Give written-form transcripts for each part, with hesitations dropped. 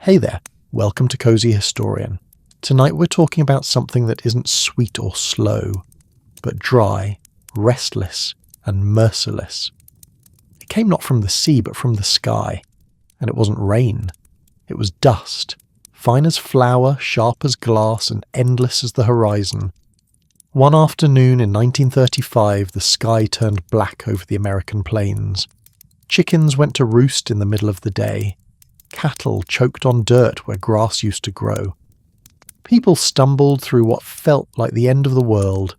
Hey there, welcome to Cozy Historian. Tonight we're talking about something that isn't sweet or slow, but dry, restless, and merciless. It came not from the sea but from the sky, and it wasn't rain. It was dust, fine as flour, sharp as glass, and endless as the horizon. One afternoon in 1935, the sky turned black over the American plains. Chickens went to roost in the middle of the day. Cattle choked on dirt where grass used to grow. People stumbled through what felt like the end of the world,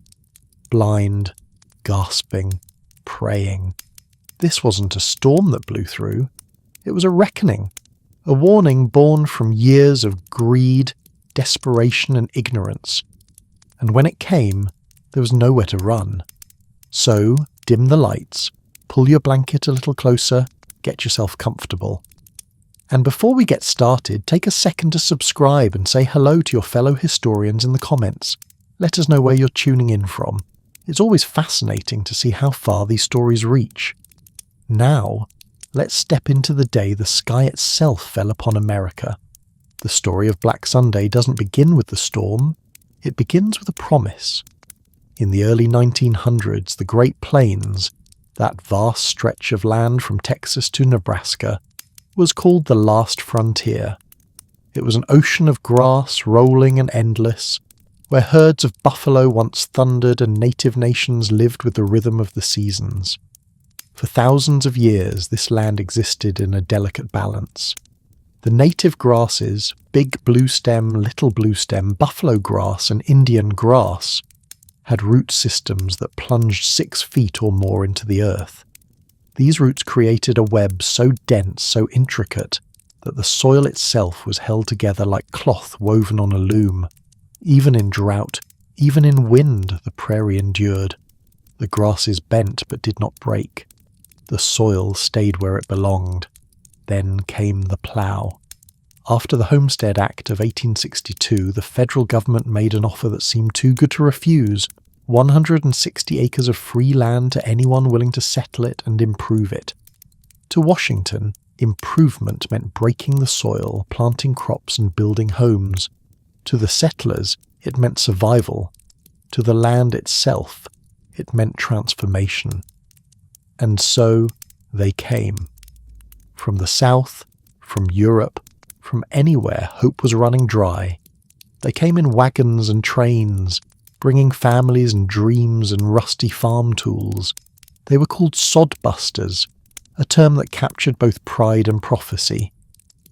blind, gasping, praying. This wasn't a storm that blew through. It was a reckoning, a warning born from years of greed, desperation, and ignorance. And when it came, there was nowhere to run. So, dim the lights, pull your blanket a little closer, get yourself comfortable. And before we get started, take a second to subscribe and say hello to your fellow historians in the comments. Let us know where you're tuning in from. It's always fascinating to see how far these stories reach. Now, let's step into the day the sky itself fell upon America. The story of Black Sunday doesn't begin with the storm. It begins with a promise. In the early 1900s, the Great Plains, that vast stretch of land from Texas to Nebraska, was called the last frontier. It was an ocean of grass, rolling and endless, where herds of buffalo once thundered and native nations lived with the rhythm of the seasons. For thousands of years, this land existed in a delicate balance. The native grasses, big bluestem, little bluestem, buffalo grass, and Indian grass, had root systems that plunged 6 feet or more into the earth. These roots created a web so dense, so intricate, that the soil itself was held together like cloth woven on a loom. Even in drought, even in wind, the prairie endured. The grasses bent but did not break. The soil stayed where it belonged. Then came the plough. After the Homestead Act of 1862, the federal government made an offer that seemed too good to refuse. 160 acres of free land to anyone willing to settle it and improve it. To Washington, improvement meant breaking the soil, planting crops and building homes. To the settlers, it meant survival. To the land itself, it meant transformation. And so they came. From the South, from Europe, from anywhere hope was running dry. They came in wagons and trains, bringing families and dreams and rusty farm tools. They were called sodbusters, a term that captured both pride and prophecy.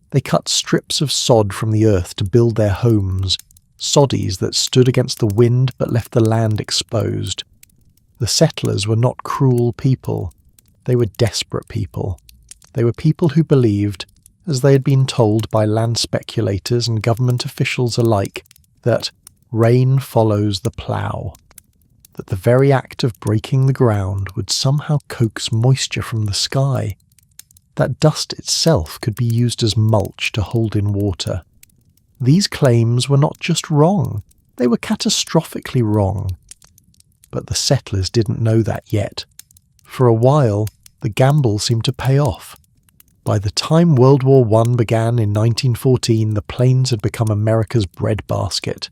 They cut strips of sod from the earth to build their homes, soddies that stood against the wind but left the land exposed. The settlers were not cruel people. They were desperate people. They were people who believed, as they had been told by land speculators and government officials alike, that rain follows the plough, that the very act of breaking the ground would somehow coax moisture from the sky, that dust itself could be used as mulch to hold in water. These claims were not just wrong, they were catastrophically wrong. But the settlers didn't know that yet. For a while, the gamble seemed to pay off. By the time World War I began in 1914, the plains had become America's breadbasket.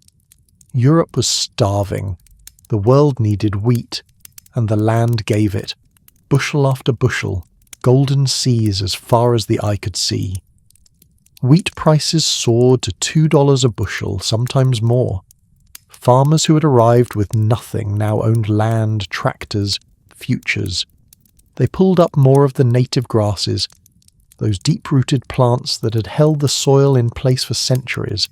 Europe was starving. The world needed wheat, and the land gave it, bushel after bushel, golden seas as far as the eye could see. Wheat prices soared to $2 a bushel, sometimes more. Farmers who had arrived with nothing now owned land, tractors, futures. They pulled up more of the native grasses, those deep-rooted plants that had held the soil in place for centuries.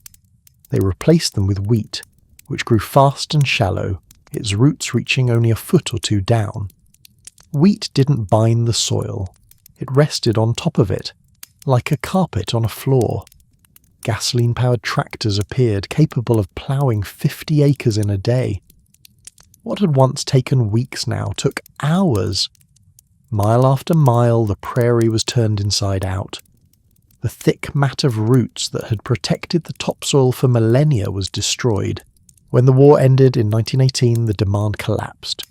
They replaced them with wheat, which grew fast and shallow, its roots reaching only a foot or two down. Wheat didn't bind the soil. It rested on top of it, like a carpet on a floor. Gasoline-powered tractors appeared, capable of ploughing 50 acres in a day. What had once taken weeks now took hours. Mile after mile, the prairie was turned inside out. The thick mat of roots that had protected the topsoil for millennia was destroyed. When the war ended in 1918, the demand collapsed.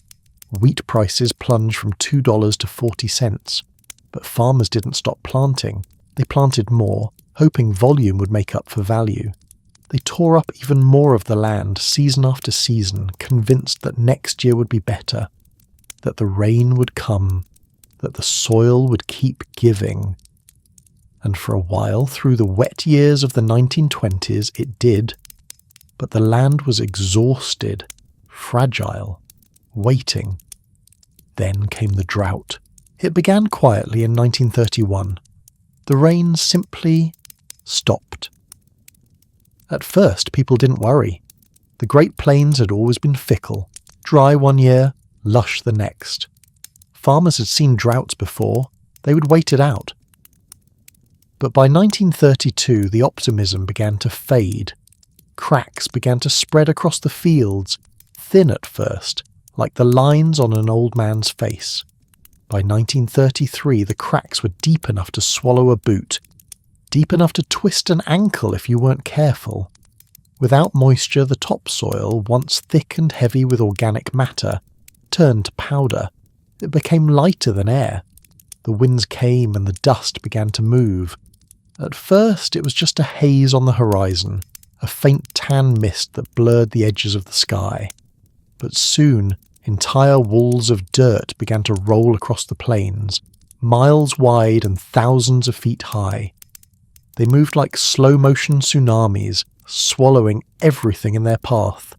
Wheat prices plunged from $2 to 40 cents. But farmers didn't stop planting. They planted more, hoping volume would make up for value. They tore up even more of the land season after season, convinced that next year would be better, that the rain would come, that the soil would keep giving. And for a while, through the wet years of the 1920s, it did. But the land was exhausted, fragile, waiting. Then came the drought. It began quietly in 1931. The rain simply stopped. At first, people didn't worry. The Great Plains had always been fickle, dry one year, lush the next. Farmers had seen droughts before. They would wait it out. But by 1932, the optimism began to fade. Cracks began to spread across the fields, thin at first, like the lines on an old man's face. By 1933, the cracks were deep enough to swallow a boot, deep enough to twist an ankle if you weren't careful. Without moisture, the topsoil, once thick and heavy with organic matter, turned to powder. It became lighter than air. The winds came and the dust began to move. At first, it was just a haze on the horizon, a faint tan mist that blurred the edges of the sky. But soon, entire walls of dirt began to roll across the plains, miles wide and thousands of feet high. They moved like slow-motion tsunamis, swallowing everything in their path.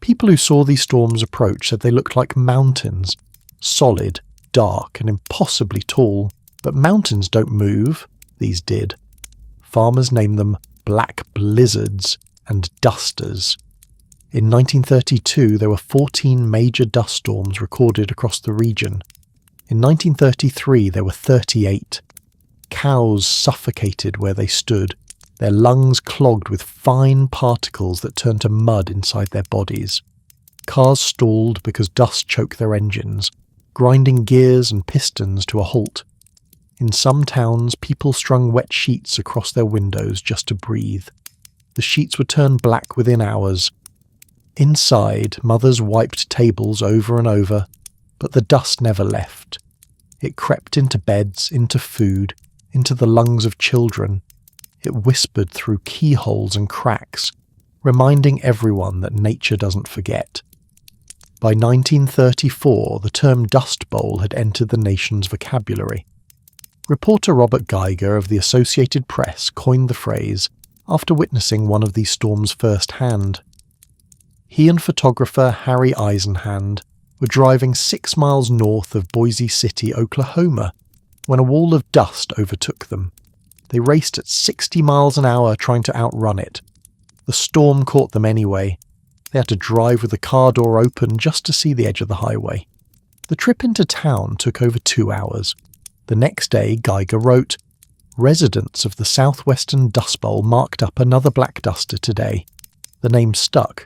People who saw these storms approach said they looked like mountains, solid, dark, and impossibly tall. But mountains don't move. These did. Farmers named them black blizzards and dusters. In 1932, there were 14 major dust storms recorded across the region. In 1933, there were 38. Cows suffocated where they stood, their lungs clogged with fine particles that turned to mud inside their bodies. Cars stalled because dust choked their engines, grinding gears and pistons to a halt. In some towns, people strung wet sheets across their windows just to breathe. The sheets would turn black within hours. Inside, mothers wiped tables over and over, but the dust never left. It crept into beds, into food, into the lungs of children. It whispered through keyholes and cracks, reminding everyone that nature doesn't forget. By 1934, the term Dust Bowl had entered the nation's vocabulary. Reporter Robert Geiger of the Associated Press coined the phrase after witnessing one of these storms firsthand. He and photographer Harry Eisenhand were driving 6 miles north of Boise City, Oklahoma, when a wall of dust overtook them. They raced at 60 miles an hour trying to outrun it. The storm caught them anyway. They had to drive with the car door open just to see the edge of the highway. The trip into town took over 2 hours. The next day, Geiger wrote, "Residents of the southwestern Dust Bowl marked up another black duster today." The name stuck.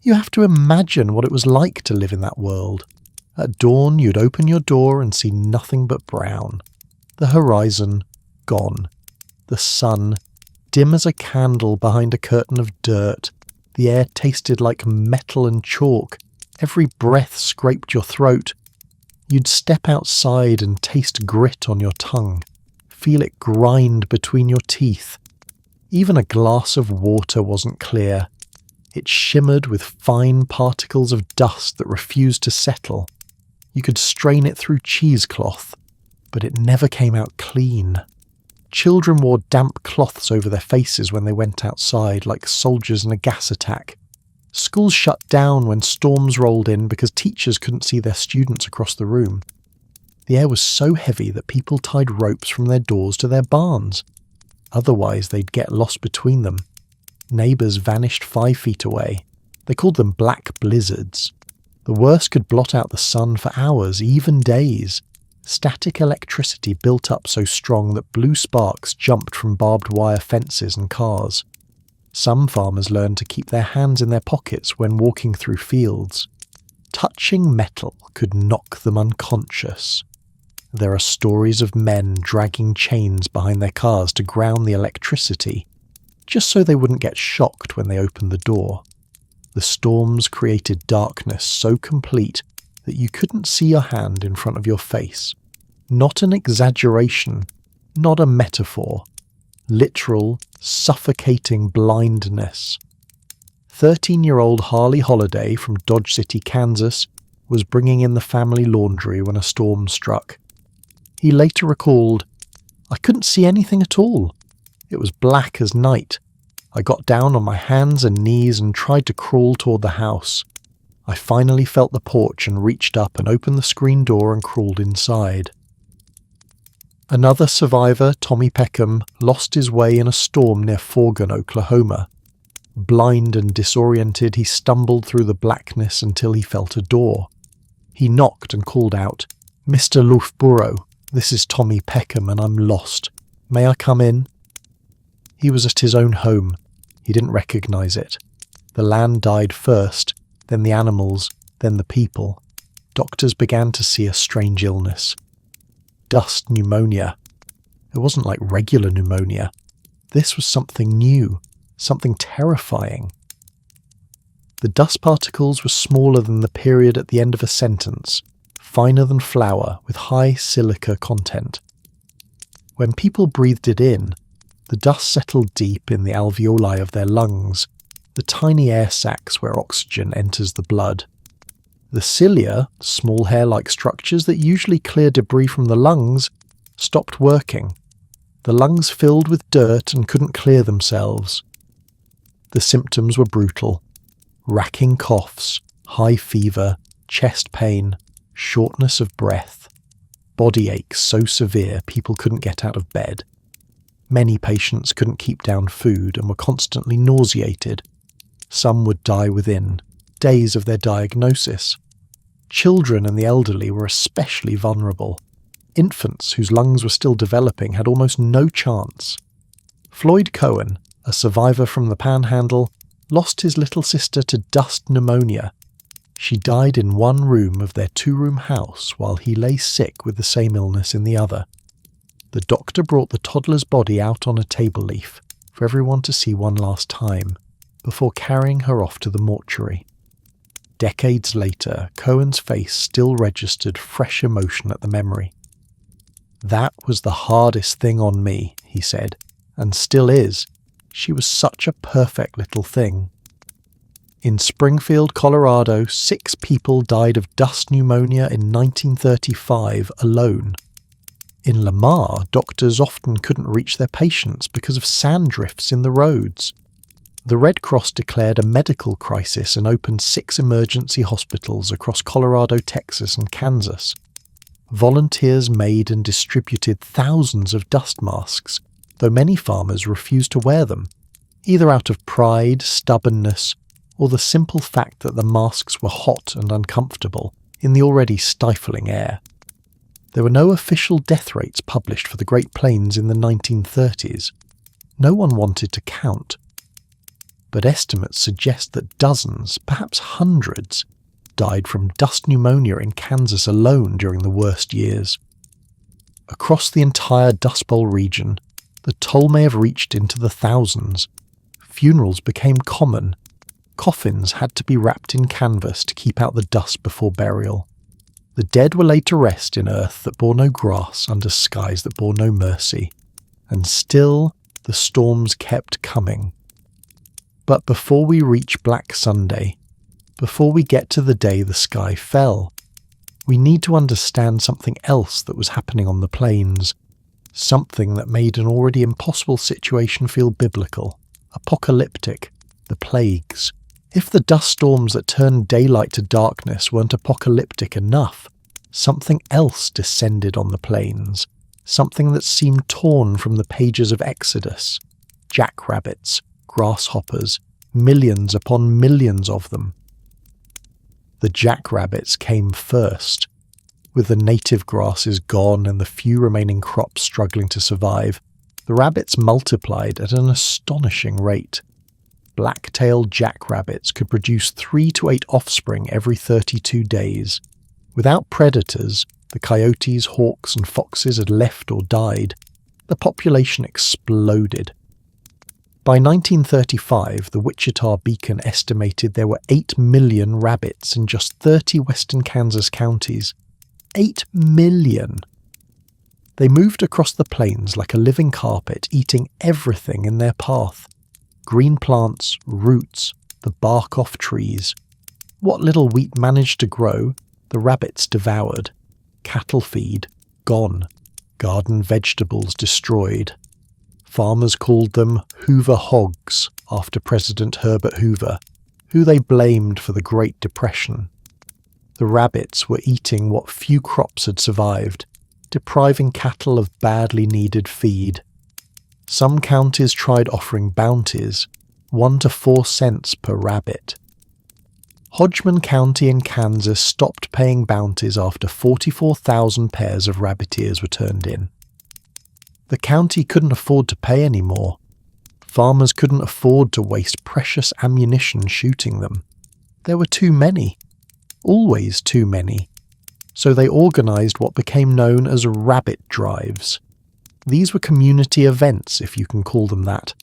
You have to imagine what it was like to live in that world. At dawn, you'd open your door and see nothing but brown. The horizon, gone. The sun, dim as a candle behind a curtain of dirt. The air tasted like metal and chalk. Every breath scraped your throat. You'd step outside and taste grit on your tongue, feel it grind between your teeth. Even a glass of water wasn't clear. It shimmered with fine particles of dust that refused to settle. You could strain it through cheesecloth, but it never came out clean. Children wore damp cloths over their faces when they went outside, like soldiers in a gas attack. Schools shut down when storms rolled in because teachers couldn't see their students across the room. The air was so heavy that people tied ropes from their doors to their barns. Otherwise, they'd get lost between them. Neighbours vanished 5 feet away. They called them black blizzards. The worst could blot out the sun for hours, even days. Static electricity built up so strong that blue sparks jumped from barbed wire fences and cars. Some farmers learned to keep their hands in their pockets when walking through fields. Touching metal could knock them unconscious. There are stories of men dragging chains behind their cars to ground the electricity, just so they wouldn't get shocked when they opened the door. The storms created darkness so complete that you couldn't see your hand in front of your face. Not an exaggeration, not a metaphor. literal, suffocating blindness. 13-year-old Harley Holiday from Dodge City, Kansas, was bringing in the family laundry when a storm struck. He later recalled, "I couldn't see anything at all. It was black as night. I got down on my hands and knees and tried to crawl toward the house. I finally felt the porch and reached up and opened the screen door and crawled inside." Another survivor, Tommy Peckham, lost his way in a storm near Forgan, Oklahoma. Blind and disoriented, he stumbled through the blackness until he felt a door. He knocked and called out, "Mr. Loughborough, this is Tommy Peckham and I'm lost. May I come in?" He was at his own home. He didn't recognize it. The land died first, then the animals, then the people. Doctors began to see a strange illness. Dust pneumonia. It wasn't like regular pneumonia. This was something new, something terrifying. The dust particles were smaller than the period at the end of a sentence, finer than flour, with high silica content. When people breathed it in, the dust settled deep in the alveoli of their lungs, the tiny air sacs where oxygen enters the blood. The cilia, small hair-like structures that usually clear debris from the lungs, stopped working. The lungs filled with dirt and couldn't clear themselves. The symptoms were brutal. Racking coughs, high fever, chest pain, shortness of breath, body aches so severe people couldn't get out of bed. Many patients couldn't keep down food and were constantly nauseated. Some would die within days of their diagnosis. Children and the elderly were especially vulnerable. Infants whose lungs were still developing had almost no chance. Floyd Cohen, a survivor from the Panhandle, lost his little sister to dust pneumonia. She died in one room of their 2-room house while he lay sick with the same illness in the other. The doctor brought the toddler's body out on a table leaf for everyone to see one last time, before carrying her off to the mortuary. Decades later, Cohen's face still registered fresh emotion at the memory. "That was the hardest thing on me," he said, "and still is. She was such a perfect little thing." In Springfield, Colorado, 6 people died of dust pneumonia in 1935 alone. In Lamar, doctors often couldn't reach their patients because of sand drifts in the roads. The Red Cross declared a medical crisis and opened 6 emergency hospitals across Colorado, Texas, and Kansas. Volunteers made and distributed thousands of dust masks, though many farmers refused to wear them, either out of pride, stubbornness, or the simple fact that the masks were hot and uncomfortable in the already stifling air. There were no official death rates published for the Great Plains in the 1930s. No one wanted to count. But estimates suggest that dozens, perhaps hundreds, died from dust pneumonia in Kansas alone during the worst years. Across the entire Dust Bowl region, the toll may have reached into the thousands. Funerals became common. Coffins had to be wrapped in canvas to keep out the dust before burial. The dead were laid to rest in earth that bore no grass under skies that bore no mercy. And still the storms kept coming. But before we reach Black Sunday, before we get to the day the sky fell, we need to understand something else that was happening on the plains, something that made an already impossible situation feel biblical, apocalyptic, the plagues. If the dust storms that turned daylight to darkness weren't apocalyptic enough, something else descended on the plains, something that seemed torn from the pages of Exodus. Jackrabbits, grasshoppers, millions upon millions of them. The jackrabbits came first. With the native grasses gone and the few remaining crops struggling to survive, the rabbits multiplied at an astonishing rate. Black-tailed jackrabbits could produce 3 to 8 offspring every 32 days. Without predators, the coyotes, hawks, and foxes had left or died. The population exploded. By 1935, the Wichita Beacon estimated there were 8 million rabbits in just 30 western Kansas counties. 8 million! They moved across the plains like a living carpet, eating everything in their path. Green plants, roots, the bark off trees. What little wheat managed to grow, the rabbits devoured. Cattle feed, gone. Garden vegetables destroyed. Farmers called them Hoover hogs after President Herbert Hoover, who they blamed for the Great Depression. The rabbits were eating what few crops had survived, depriving cattle of badly needed feed. Some counties tried offering bounties, 1 to 4 cents per rabbit. Hodgman County in Kansas stopped paying bounties after 44,000 pairs of rabbit ears were turned in. The county couldn't afford to pay any more. Farmers couldn't afford to waste precious ammunition shooting them. There were too many. Always too many. So they organised what became known as rabbit drives. These were community events, if you can call them that.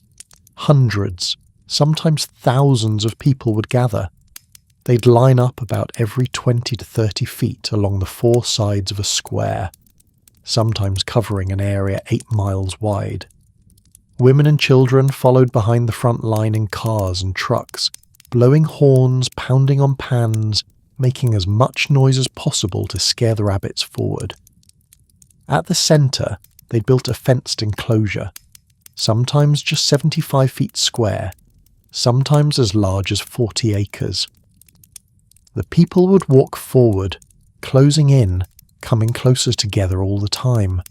Hundreds, sometimes thousands of people would gather. They'd line up about every 20 to 30 feet along the 4 sides of a square, sometimes covering an area 8 miles wide. Women and children followed behind the front line in cars and trucks, blowing horns, pounding on pans, making as much noise as possible to scare the rabbits forward. At the centre, they'd built a fenced enclosure, sometimes just 75 feet square, sometimes as large as 40 acres. The people would walk forward, closing in, coming closer together all the time.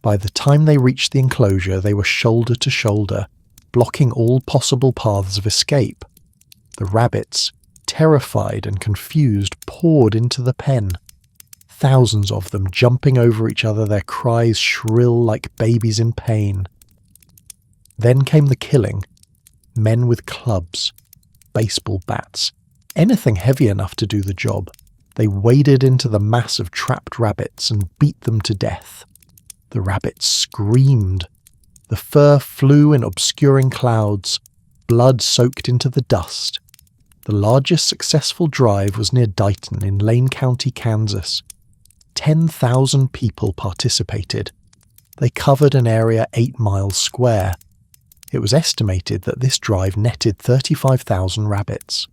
By the time they reached the enclosure, they were shoulder to shoulder, blocking all possible paths of escape. The rabbits, terrified and confused, poured into the pen. Thousands of them jumping over each other, their cries shrill like babies in pain. Then came the killing. Men with clubs, baseball bats, anything heavy enough to do the job. They waded into the mass of trapped rabbits and beat them to death. The rabbits screamed. The fur flew in obscuring clouds. Blood soaked into the dust. The largest successful drive was near Dighton in Lane County, Kansas. 10,000 people participated. They covered an area 8 miles square. It was estimated that this drive netted 35,000 rabbits.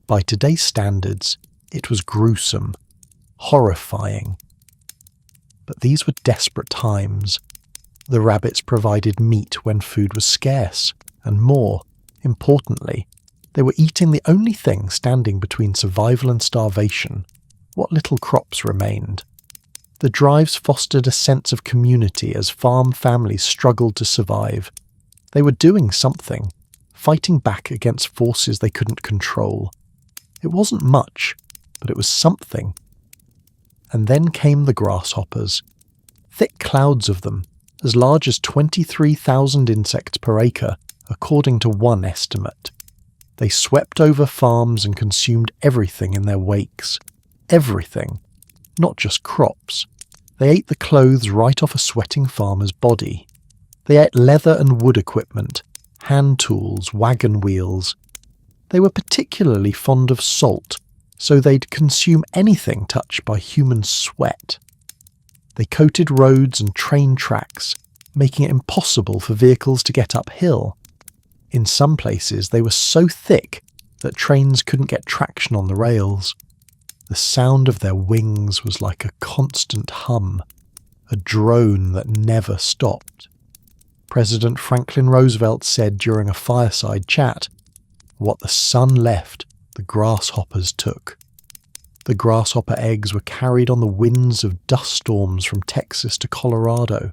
By today's standards, it was gruesome, horrifying. But these were desperate times. The rabbits provided meat when food was scarce, and more, importantly, they were eating the only thing standing between survival and starvation, what little crops remained. The drives fostered a sense of community as farm families struggled to survive. They were doing something, fighting back against forces they couldn't control. It wasn't much, but it was something. And then came the grasshoppers. Thick clouds of them, as large as 23,000 insects per acre, according to one estimate. They swept over farms and consumed everything in their wakes. Everything. Not just crops. They ate the clothes right off a sweating farmer's body. They ate leather and wood equipment, hand tools, wagon wheels. They were particularly fond of salt, so they'd consume anything touched by human sweat. They coated roads and train tracks, making it impossible for vehicles to get uphill. In some places they were so thick that trains couldn't get traction on the rails. The sound of their wings was like a constant hum, a drone that never stopped. President Franklin Roosevelt said during a fireside chat, "What the sun left, the grasshoppers took." The grasshopper eggs were carried on the winds of dust storms from Texas to Colorado.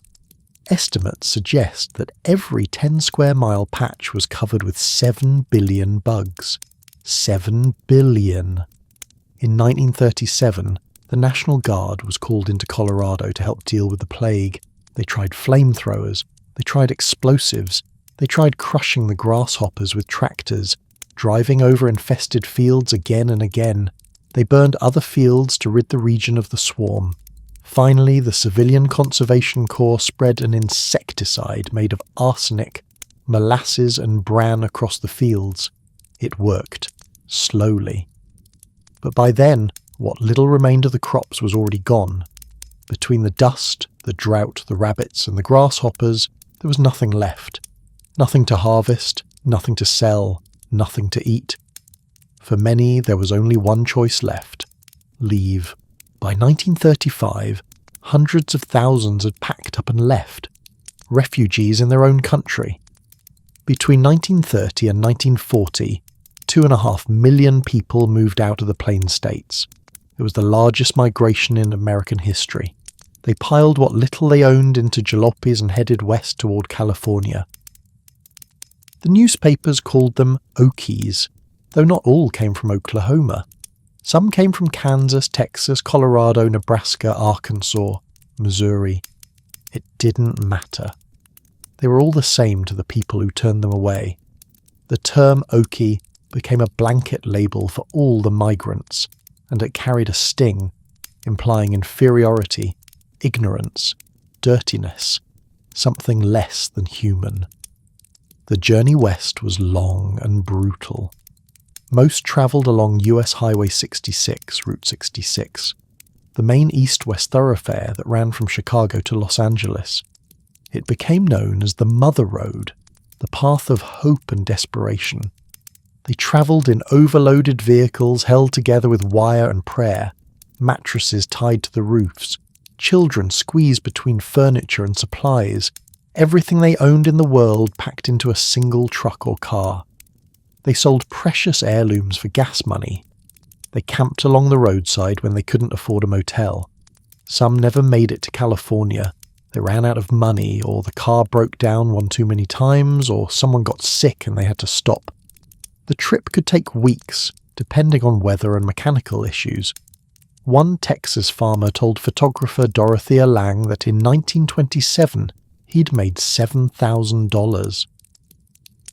Estimates suggest that every 10 square mile patch was covered with 7 billion bugs. 7 billion. In 1937, the National Guard was called into Colorado to help deal with the plague. They tried flamethrowers. They tried explosives. They tried crushing the grasshoppers with tractors, driving over infested fields again and again. They burned other fields to rid the region of the swarm. Finally, the Civilian Conservation Corps spread an insecticide made of arsenic, molasses and bran across the fields. It worked. Slowly. But by then, what little remained of the crops was already gone. Between the dust, the drought, the rabbits, and the grasshoppers, there was nothing left. Nothing to harvest, nothing to sell, nothing to eat. For many, there was only one choice left: leave. By 1935, hundreds of thousands had packed up and left, refugees in their own country. Between 1930 and 1940, 2.5 million people moved out of the Plain States. It was the largest migration in American history. They piled what little they owned into jalopies and headed west toward California. The newspapers called them Okies, though not all came from Oklahoma. Some came from Kansas, Texas, Colorado, Nebraska, Arkansas, Missouri. It didn't matter. They were all the same to the people who turned them away. The term Okie became a blanket label for all the migrants, and it carried a sting, implying inferiority, ignorance, dirtiness, something less than human. The journey west was long and brutal. Most travelled along US Highway 66, Route 66, the main east-west thoroughfare that ran from Chicago to Los Angeles. It became known as the Mother Road, the path of hope and desperation. They travelled in overloaded vehicles held together with wire and prayer, mattresses tied to the roofs, children squeezed between furniture and supplies, everything they owned in the world packed into a single truck or car. They sold precious heirlooms for gas money. They camped along the roadside when they couldn't afford a motel. Some never made it to California. They ran out of money, or the car broke down one too many times, or someone got sick and they had to stop. The trip could take weeks, depending on weather and mechanical issues. One Texas farmer told photographer Dorothea Lang that in 1927 he'd made $7,000.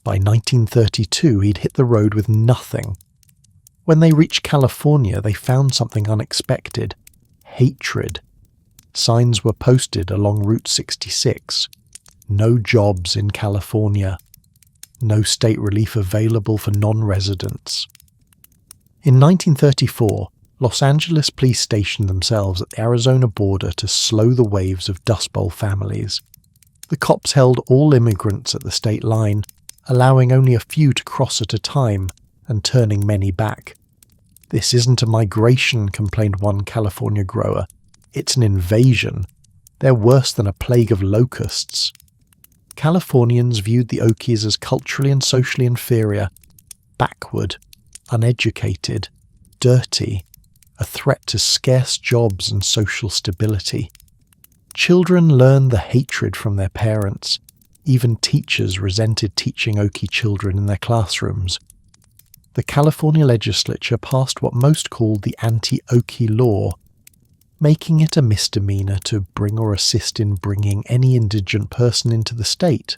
By 1932 he'd hit the road with nothing. When they reached California, they found something unexpected: hatred. Signs were posted along Route 66. No jobs in California. No state relief available for non-residents. In 1934, Los Angeles police stationed themselves at the Arizona border to slow the waves of Dust Bowl families. The cops held all immigrants at the state line, allowing only a few to cross at a time and turning many back. "This isn't a migration," complained one California grower. "It's an invasion. They're worse than a plague of locusts." Californians viewed the Okies as culturally and socially inferior, backward, uneducated, dirty, a threat to scarce jobs and social stability. Children learned the hatred from their parents. Even teachers resented teaching Okie children in their classrooms. The California legislature passed what most called the anti-Okie law, making it a misdemeanor to bring or assist in bringing any indigent person into the state.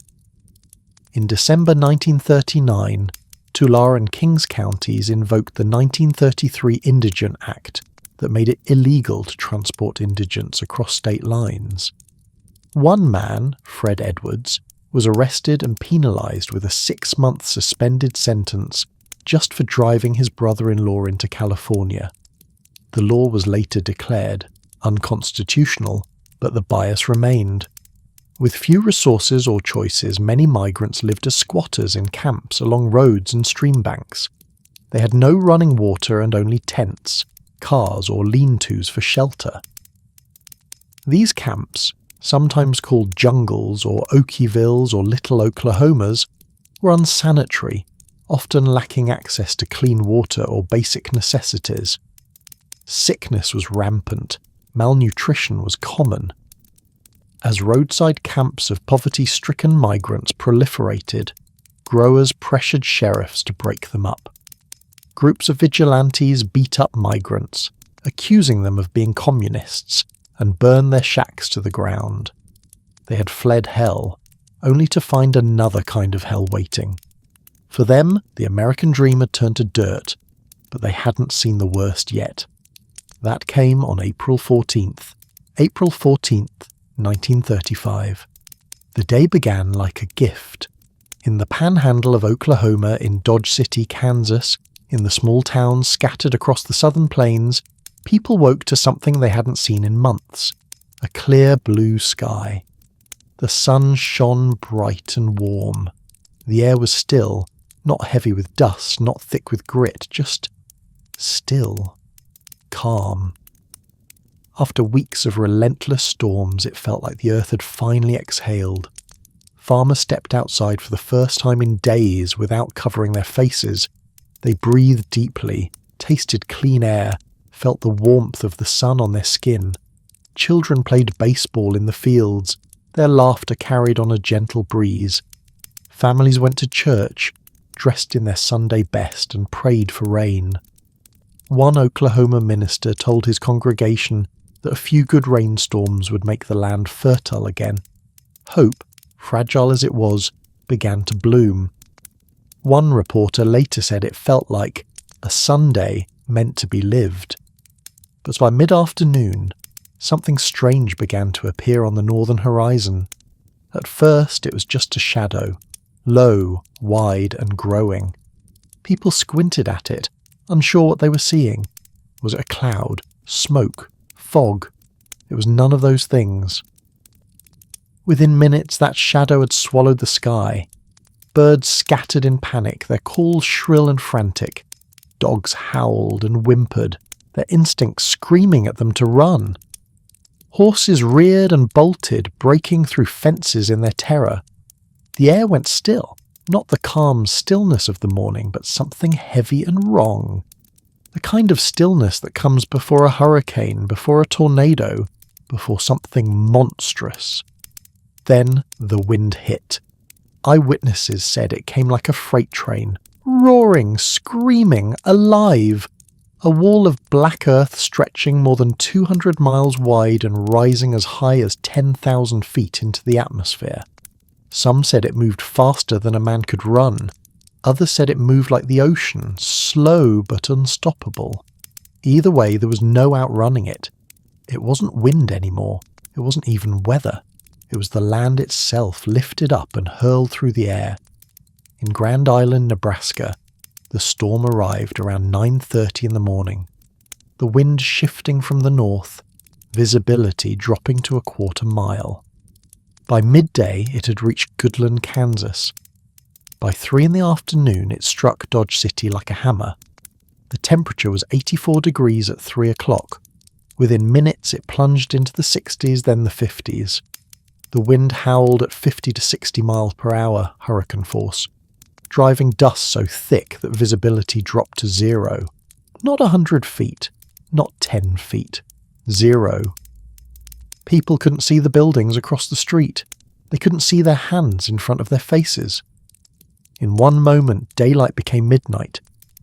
In December 1939, Tulare and Kings counties invoked the 1933 Indigent Act that made it illegal to transport indigents across state lines. One man, Fred Edwards, was arrested and penalized with a 6-month suspended sentence just for driving his brother-in-law into California. The law was later declared unconstitutional, but the bias remained. With few resources or choices, many migrants lived as squatters in camps along roads and stream banks. They had no running water and only tents, cars or lean-tos for shelter. These camps, sometimes called jungles or Okievilles or Little Oklahomas, were unsanitary, often lacking access to clean water or basic necessities. Sickness was rampant, malnutrition was common. As roadside camps of poverty-stricken migrants proliferated, growers pressured sheriffs to break them up. Groups of vigilantes beat up migrants, accusing them of being communists, and burned their shacks to the ground. They had fled hell, only to find another kind of hell waiting. For them, the American dream had turned to dirt, but they hadn't seen the worst yet. That came on April 14th, 1935. The day began like a gift. In the panhandle of Oklahoma, in Dodge City, Kansas, in the small towns scattered across the southern plains, people woke to something they hadn't seen in months: a clear blue sky. The sun shone bright and warm. The air was still, not heavy with dust, not thick with grit, just still, calm. After weeks of relentless storms, it felt like the earth had finally exhaled. Farmers stepped outside for the first time in days without covering their faces. They breathed deeply, tasted clean air, felt the warmth of the sun on their skin. Children played baseball in the fields, their laughter carried on a gentle breeze. Families went to church, dressed in their Sunday best, and prayed for rain. One Oklahoma minister told his congregation that a few good rainstorms would make the land fertile again. Hope, fragile as it was, began to bloom. One reporter later said it felt like a Sunday meant to be lived. But by mid-afternoon, something strange began to appear on the northern horizon. At first it was just a shadow, low, wide and growing. People squinted at it, unsure what they were seeing. Was it a cloud, smoke, fog? It was none of those things. Within minutes that shadow had swallowed the sky. Birds scattered in panic, their calls shrill and frantic. Dogs howled and whimpered, their instincts screaming at them to run. Horses reared and bolted, breaking through fences in their terror. The air went still, not the calm stillness of the morning, but something heavy and wrong. The kind of stillness that comes before a hurricane, before a tornado, before something monstrous. Then the wind hit. Eyewitnesses said it came like a freight train, roaring, screaming, alive. A wall of black earth stretching more than 200 miles wide and rising as high as 10,000 feet into the atmosphere. Some said it moved faster than a man could run. Others said it moved like the ocean, slow but unstoppable. Either way, there was no outrunning it. It wasn't wind anymore. It wasn't even weather. It was the land itself, lifted up and hurled through the air. In Grand Island, Nebraska, the storm arrived around 9:30 in the morning. The wind shifting from the north, visibility dropping to a quarter mile. By midday, it had reached Goodland, Kansas. By 3 in the afternoon, it struck Dodge City like a hammer. The temperature was 84 degrees at 3 o'clock. Within minutes, it plunged into the 60s, then the 50s. The wind howled at 50 to 60 miles per hour, hurricane force, driving dust so thick that visibility dropped to 0. Not 100 feet, not 10 feet. 0. People couldn't see the buildings across the street. They couldn't see their hands in front of their faces. In one moment, daylight became midnight.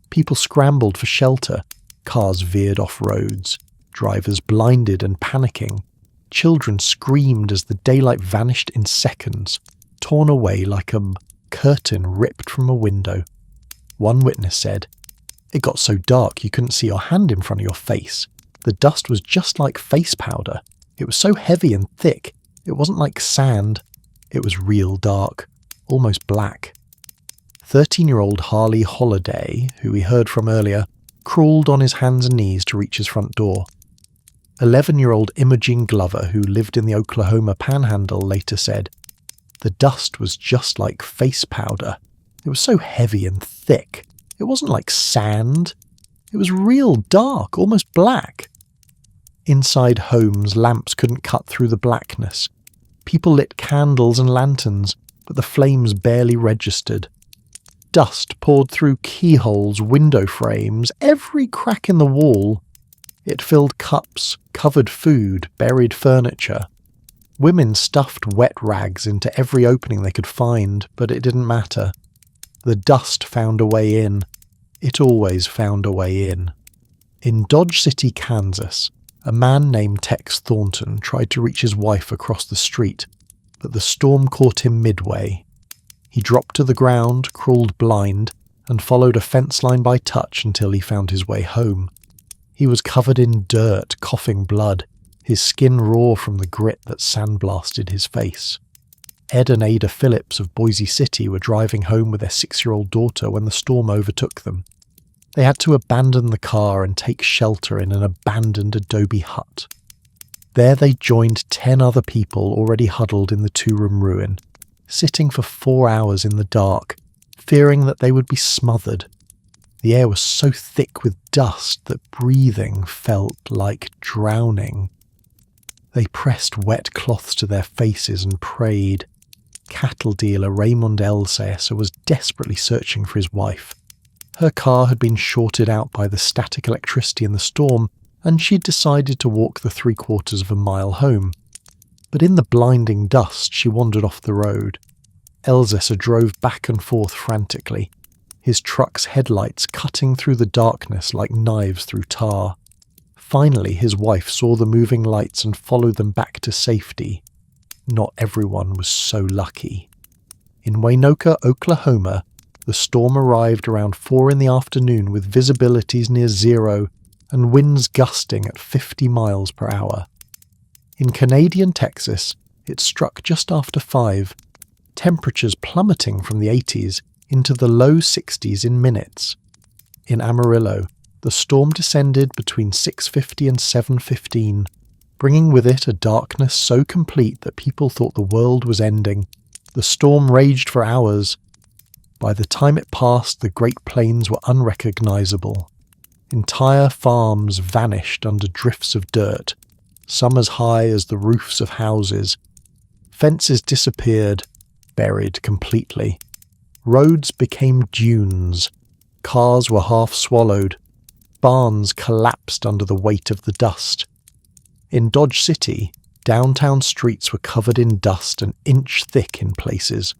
People scrambled for shelter. Cars veered off roads. Drivers blinded and panicking. Children screamed as the daylight vanished in seconds, torn away like a curtain ripped from a window. One witness said, "It got so dark you couldn't see your hand in front of your face. The dust was just like face powder. It was so heavy and thick. It wasn't like sand. It was real dark, almost black." 13-year-old Harley Holiday, who we heard from earlier, crawled on his hands and knees to reach his front door. 11-year-old Imogen Glover, who lived in the Oklahoma Panhandle, later said, "The dust was just like face powder. It was so heavy and thick. It wasn't like sand. It was real dark, almost black." Inside homes, lamps couldn't cut through the blackness. People lit candles and lanterns, but the flames barely registered. Dust poured through keyholes, window frames, every crack in the wall. It filled cups, covered food, buried furniture. Women stuffed wet rags into every opening they could find, but it didn't matter. The dust found a way in. It always found a way in. In Dodge City, Kansas, a man named Tex Thornton tried to reach his wife across the street, but the storm caught him midway. He dropped to the ground, crawled blind, and followed a fence line by touch until he found his way home. He was covered in dirt, coughing blood, his skin raw from the grit that sandblasted his face. Ed and Ada Phillips of Boise City were driving home with their 6-year-old daughter when the storm overtook them. They had to abandon the car and take shelter in an abandoned adobe hut. There they joined 10 other people already huddled in the 2-room ruin, sitting for 4 hours in the dark, fearing that they would be smothered. The air was so thick with dust that breathing felt like drowning. They pressed wet cloths to their faces and prayed. Cattle dealer Raymond Elsaesser was desperately searching for his wife. Her car had been shorted out by the static electricity in the storm, and she'd decided to walk the 3/4 of a mile home. But in the blinding dust, she wandered off the road. Elsaesser drove back and forth frantically, his truck's headlights cutting through the darkness like knives through tar. Finally, his wife saw the moving lights and followed them back to safety. Not everyone was so lucky. In Waynoka, Oklahoma, the storm arrived around 4 in the afternoon with visibilities near zero and winds gusting at 50 miles per hour. In Canadian Texas, it struck just after 5, temperatures plummeting from the 80s into the low 60s in minutes. In Amarillo, the storm descended between 6:50 and 7:15, bringing with it a darkness so complete that people thought the world was ending. The storm raged for hours. By the time it passed, the Great Plains were unrecognizable. Entire farms vanished under drifts of dirt, some as high as the roofs of houses. Fences disappeared, buried completely. Roads became dunes. Cars were half swallowed. Barns collapsed under the weight of the dust. In Dodge City, downtown streets were covered in dust an inch thick in places.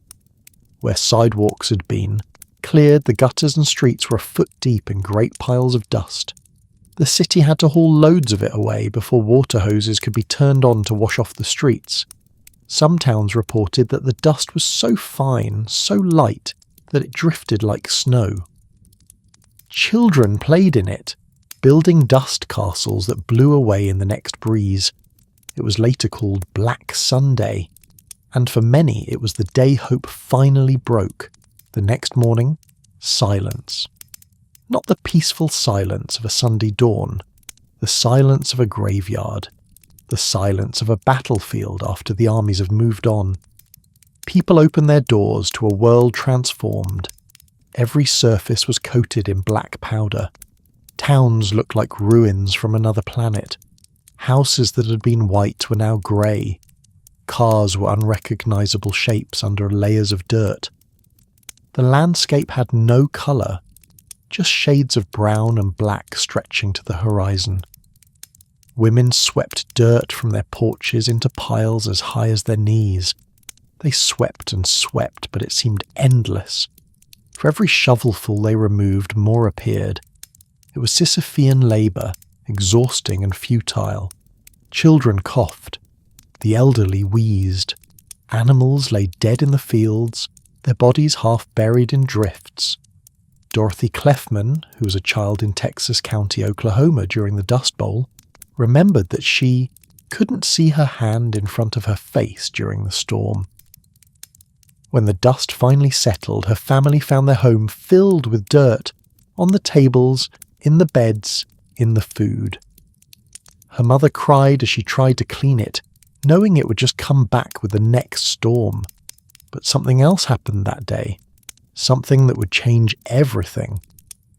Where sidewalks had been, cleared, the gutters and streets were a foot deep in great piles of dust. The city had to haul loads of it away before water hoses could be turned on to wash off the streets. Some towns reported that the dust was so fine, so light, that it drifted like snow. Children played in it, building dust castles that blew away in the next breeze. It was later called Black Sunday, and for many it was the day hope finally broke. The next morning, silence. Not the peaceful silence of a Sunday dawn, the silence of a graveyard, the silence of a battlefield after the armies have moved on. People opened their doors to a world transformed. Every surface was coated in black powder. Towns looked like ruins from another planet. Houses that had been white were now grey. Cars were unrecognizable shapes under layers of dirt. The landscape had no colour, just shades of brown and black stretching to the horizon. Women swept dirt from their porches into piles as high as their knees. They swept and swept, but it seemed endless. For every shovelful they removed, more appeared. It was Sisyphean labour, exhausting and futile. Children coughed. The elderly wheezed. Animals lay dead in the fields, their bodies half buried in drifts. Dorothy Clefman, who was a child in Texas County, Oklahoma during the Dust Bowl, remembered that she couldn't see her hand in front of her face during the storm. When the dust finally settled, her family found their home filled with dirt, on the tables, in the beds, in the food. Her mother cried as she tried to clean it, knowing it would just come back with the next storm. But something else happened that day, something that would change everything.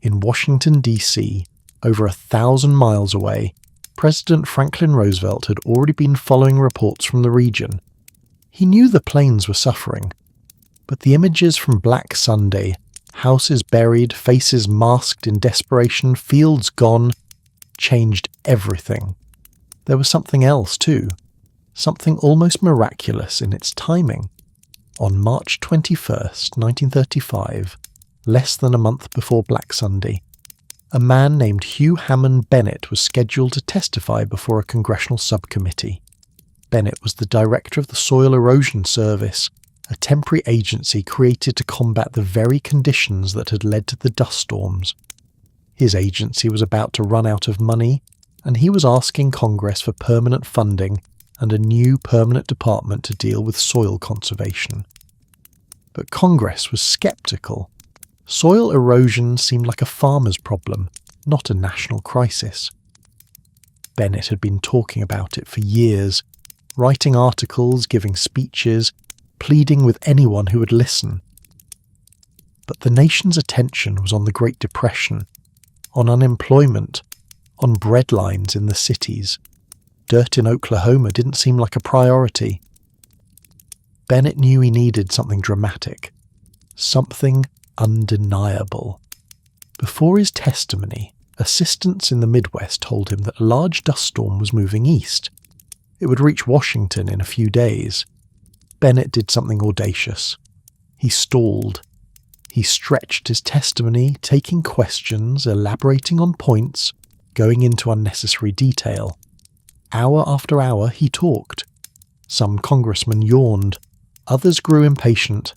In Washington, D.C., over 1,000 miles away, President Franklin Roosevelt had already been following reports from the region. He knew the plains were suffering, but the images from Black Sunday, houses buried, faces masked in desperation, fields gone, changed everything. There was something else too, something almost miraculous in its timing. On March 21st, 1935, less than a month before Black Sunday, a man named Hugh Hammond Bennett was scheduled to testify before a congressional subcommittee. Bennett was the director of the Soil Erosion Service, a temporary agency created to combat the very conditions that had led to the dust storms. His agency was about to run out of money, and he was asking Congress for permanent funding and a new permanent department to deal with soil conservation. But Congress was sceptical. Soil erosion seemed like a farmer's problem, not a national crisis. Bennett had been talking about it for years, writing articles, giving speeches, pleading with anyone who would listen. But the nation's attention was on the Great Depression, on unemployment, on breadlines in the cities. Dirt in Oklahoma didn't seem like a priority. Bennett knew he needed something dramatic, something undeniable. Before his testimony, assistants in the Midwest told him that a large dust storm was moving east. It would reach Washington in a few days. Bennett did something audacious. He stalled. He stretched his testimony, taking questions, elaborating on points, going into unnecessary detail. Hour after hour he talked. Some congressmen yawned. Others grew impatient.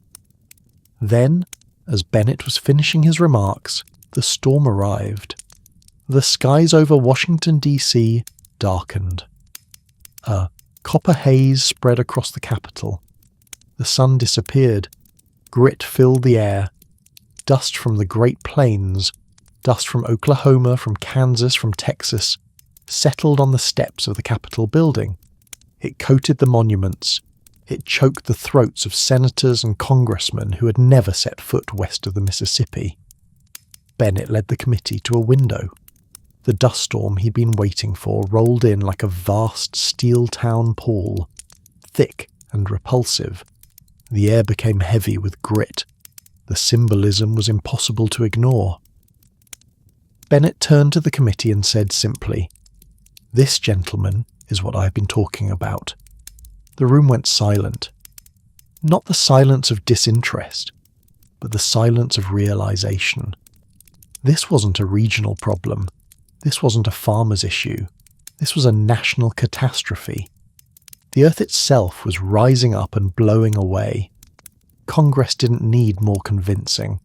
Then, as Bennett was finishing his remarks, the storm arrived. The skies over Washington, D.C. darkened. A copper haze spread across the Capitol. The sun disappeared. Grit filled the air. Dust from the Great Plains, dust from Oklahoma, from Kansas, from Texas, settled on the steps of the Capitol building. It coated the monuments. It choked the throats of senators and congressmen who had never set foot west of the Mississippi. Bennett led the committee to a window. The dust storm he'd been waiting for rolled in like a vast steel town pall, thick and repulsive. The air became heavy with grit. The symbolism was impossible to ignore. Bennett turned to the committee and said simply, "This, gentlemen, is what I have been talking about." The room went silent. Not the silence of disinterest, but the silence of realization. This wasn't a regional problem. This wasn't a farmer's issue. This was a national catastrophe. The earth itself was rising up and blowing away. Congress didn't need more convincing.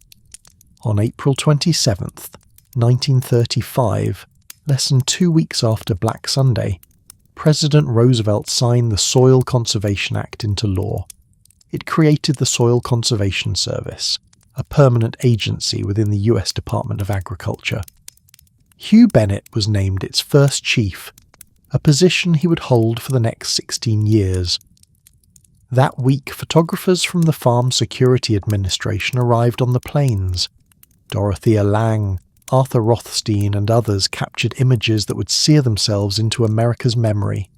On April 27th, 1935, less than 2 weeks after Black Sunday, President Roosevelt signed the Soil Conservation Act into law. It created the Soil Conservation Service, a permanent agency within the U.S. Department of Agriculture. Hugh Bennett was named its first chief, a position he would hold for the next 16 years. That week, photographers from the Farm Security Administration arrived on the plains. Dorothea Lange, Arthur Rothstein and others captured images that would sear themselves into America's memory.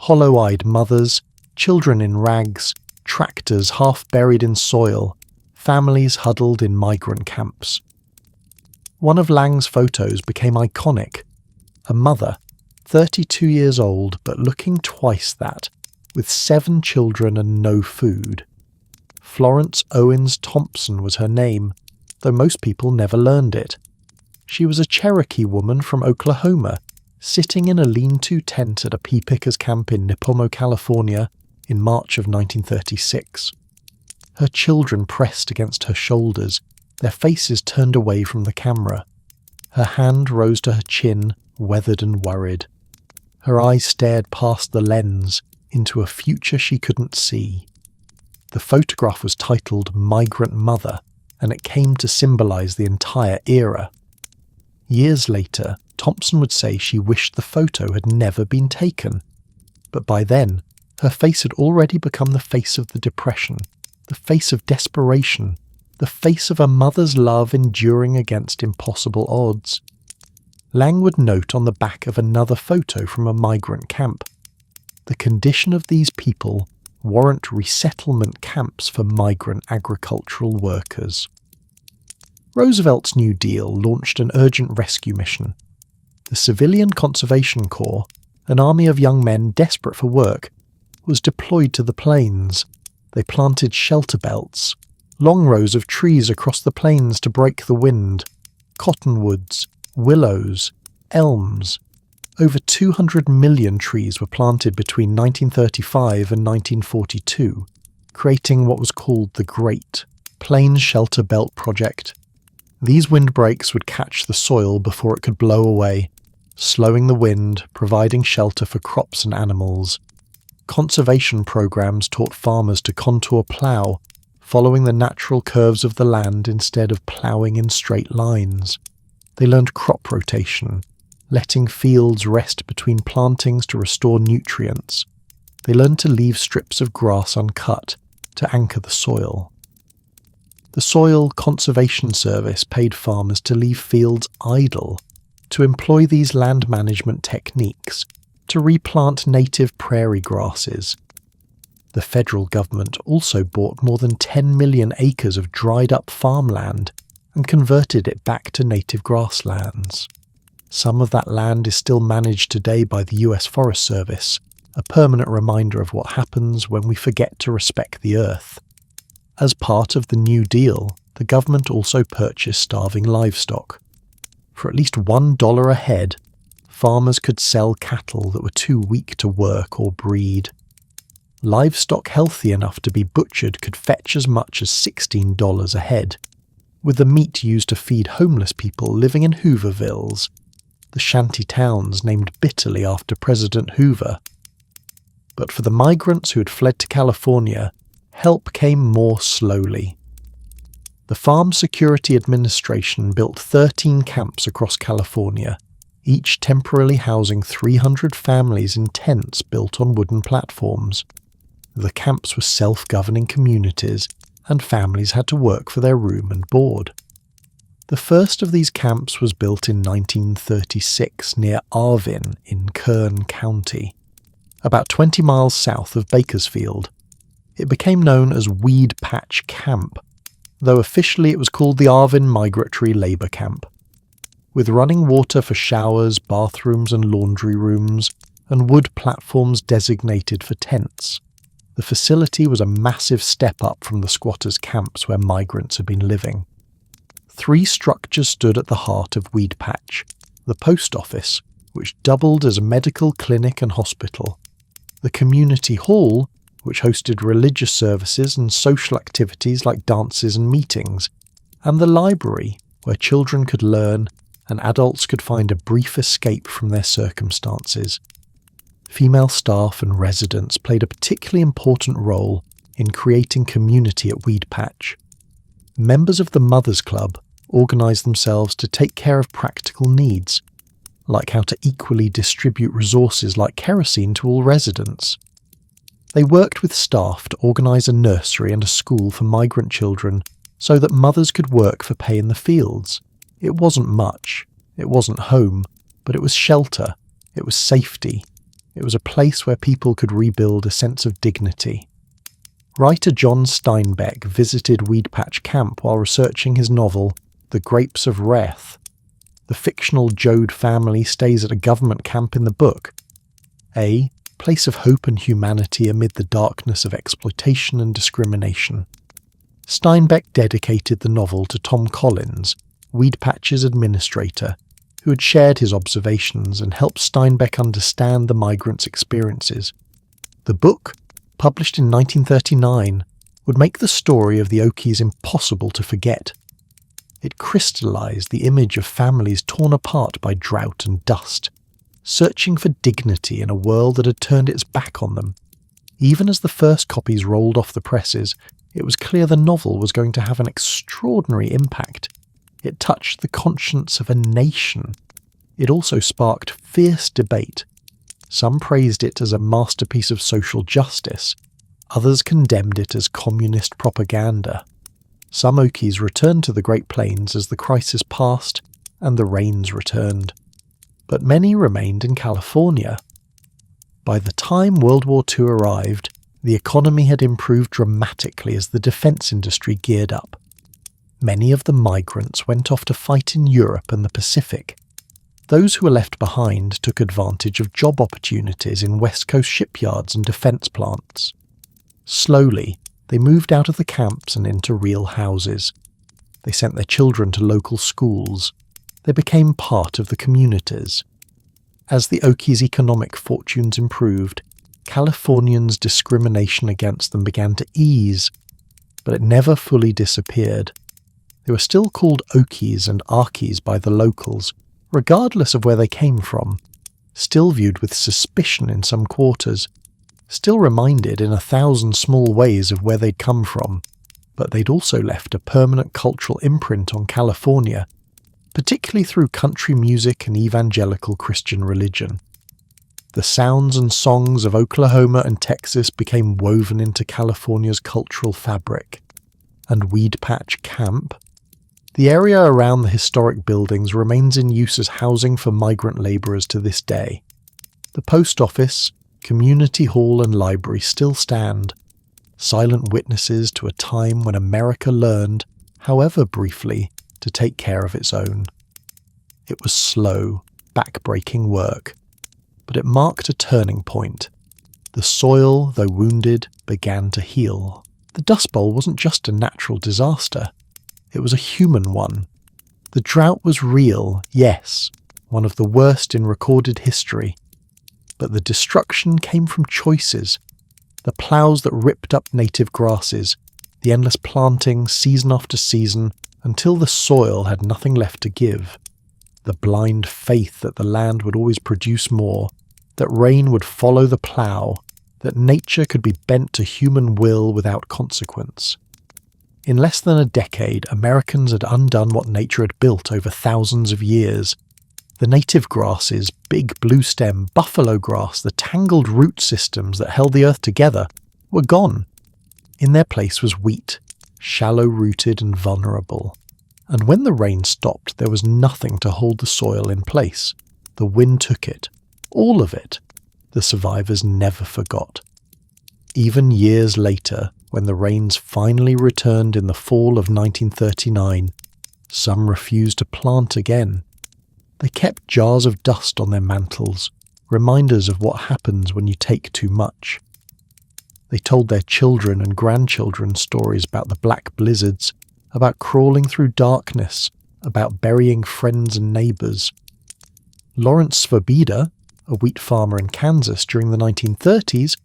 Hollow-eyed mothers, children in rags, tractors half buried in soil, families huddled in migrant camps. One of Lange's photos became iconic. A mother, 32 years old but looking twice that, with 7 children and no food. Florence Owens Thompson was her name, though most people never learned it. She was a Cherokee woman from Oklahoma, sitting in a lean-to tent at a pea pickers camp in Nipomo, California, in March of 1936. Her children pressed against her shoulders, their faces turned away from the camera. Her hand rose to her chin, weathered and worried. Her eyes stared past the lens, into a future she couldn't see. The photograph was titled Migrant Mother, and it came to symbolize the entire era. Years later, Thompson would say she wished the photo had never been taken. But by then, her face had already become the face of the Depression, the face of desperation, the face of a mother's love enduring against impossible odds. Lange would note on the back of another photo from a migrant camp, "The condition of these people warrant resettlement camps for migrant agricultural workers." Roosevelt's New Deal launched an urgent rescue mission. The Civilian Conservation Corps, an army of young men desperate for work, was deployed to the plains. They planted shelter belts, long rows of trees across the plains to break the wind, cottonwoods, willows, elms. Over 200 million trees were planted between 1935 and 1942, creating what was called the Great Plains Shelter Belt Project. These windbreaks would catch the soil before it could blow away, slowing the wind, providing shelter for crops and animals. Conservation programs taught farmers to contour plough, following the natural curves of the land instead of ploughing in straight lines. They learned crop rotation, letting fields rest between plantings to restore nutrients. They learned to leave strips of grass uncut to anchor the soil. The Soil Conservation Service paid farmers to leave fields idle, to employ these land management techniques, to replant native prairie grasses. The federal government also bought more than 10 million acres of dried-up farmland and converted it back to native grasslands. Some of that land is still managed today by the US Forest Service, a permanent reminder of what happens when we forget to respect the earth. As part of the New Deal, the government also purchased starving livestock. For at least $1 a head, farmers could sell cattle that were too weak to work or breed. Livestock healthy enough to be butchered could fetch as much as $16 a head, with the meat used to feed homeless people living in Hoovervilles, the shanty towns named bitterly after President Hoover. But for the migrants who had fled to California, help came more slowly. The Farm Security Administration built 13 camps across California, each temporarily housing 300 families in tents built on wooden platforms. The camps were self-governing communities, and families had to work for their room and board. The first of these camps was built in 1936 near Arvin in Kern County, about 20 miles south of Bakersfield. It became known as Weed Patch Camp, though officially it was called the Arvin Migratory Labour Camp. With running water for showers, bathrooms and laundry rooms, and wood platforms designated for tents, the facility was a massive step up from the squatters' camps where migrants had been living. 3 structures stood at the heart of Weed Patch: the post office, which doubled as a medical clinic and hospital; the community hall, which hosted religious services and social activities like dances and meetings; and the library, where children could learn and adults could find a brief escape from their circumstances. Female staff and residents played a particularly important role in creating community at Weed Patch. Members of the Mothers Club organised themselves to take care of practical needs, like how to equally distribute resources like kerosene to all residents. They worked with staff to organise a nursery and a school for migrant children so that mothers could work for pay in the fields. It wasn't much, it wasn't home, but it was shelter, it was safety. It was a place where people could rebuild a sense of dignity. Writer John Steinbeck visited Weed Patch Camp while researching his novel, The Grapes of Wrath. The fictional Joad family stays at a government camp in the book, a place of hope and humanity amid the darkness of exploitation and discrimination. Steinbeck dedicated the novel to Tom Collins, Weed Patch's administrator, who had shared his observations and helped Steinbeck understand the migrants' experiences. The book, published in 1939, would make the story of the Okies impossible to forget. It crystallized the image of families torn apart by drought and dust, searching for dignity in a world that had turned its back on them. Even as the first copies rolled off the presses, it was clear the novel was going to have an extraordinary impact. It touched the conscience of a nation. It also sparked fierce debate. Some praised it as a masterpiece of social justice. Others condemned it as communist propaganda. Some Okies returned to the Great Plains as the crisis passed and the rains returned. But many remained in California. By the time World War II arrived, the economy had improved dramatically as the defense industry geared up. Many of the migrants went off to fight in Europe and the Pacific. Those who were left behind took advantage of job opportunities in West Coast shipyards and defense plants. Slowly, they moved out of the camps and into real houses. They sent their children to local schools. They became part of the communities. As the Okies' economic fortunes improved, Californians' discrimination against them began to ease, but it never fully disappeared. They were still called Okies and Arkies by the locals, regardless of where they came from, still viewed with suspicion in some quarters, still reminded in 1,000 small ways of where they'd come from, but they'd also left a permanent cultural imprint on California, particularly through country music and evangelical Christian religion. The sounds and songs of Oklahoma and Texas became woven into California's cultural fabric. And Weed Patch Camp, the area around the historic buildings, remains in use as housing for migrant labourers to this day. The post office, community hall and library still stand, silent witnesses to a time when America learned, however briefly, to take care of its own. It was slow, back-breaking work, but it marked a turning point. The soil, though wounded, began to heal. The Dust Bowl wasn't just a natural disaster, it was a human one. The drought was real, yes, one of the worst in recorded history, but the destruction came from choices. The ploughs that ripped up native grasses, the endless planting season after season until the soil had nothing left to give. The blind faith that the land would always produce more, that rain would follow the plough, that nature could be bent to human will without consequence. In less than a decade, Americans had undone what nature had built over thousands of years. The native grasses, big blue stem, buffalo grass, the tangled root systems that held the earth together, were gone. In their place was wheat, shallow-rooted and vulnerable. And when the rain stopped, there was nothing to hold the soil in place. The wind took it, all of it. The survivors never forgot. Even years later, when the rains finally returned in the fall of 1939, some refused to plant again. They kept jars of dust on their mantles, reminders of what happens when you take too much. They told their children and grandchildren stories about the black blizzards, about crawling through darkness, about burying friends and neighbours. Lawrence Svobida, a wheat farmer in Kansas during the 1930s,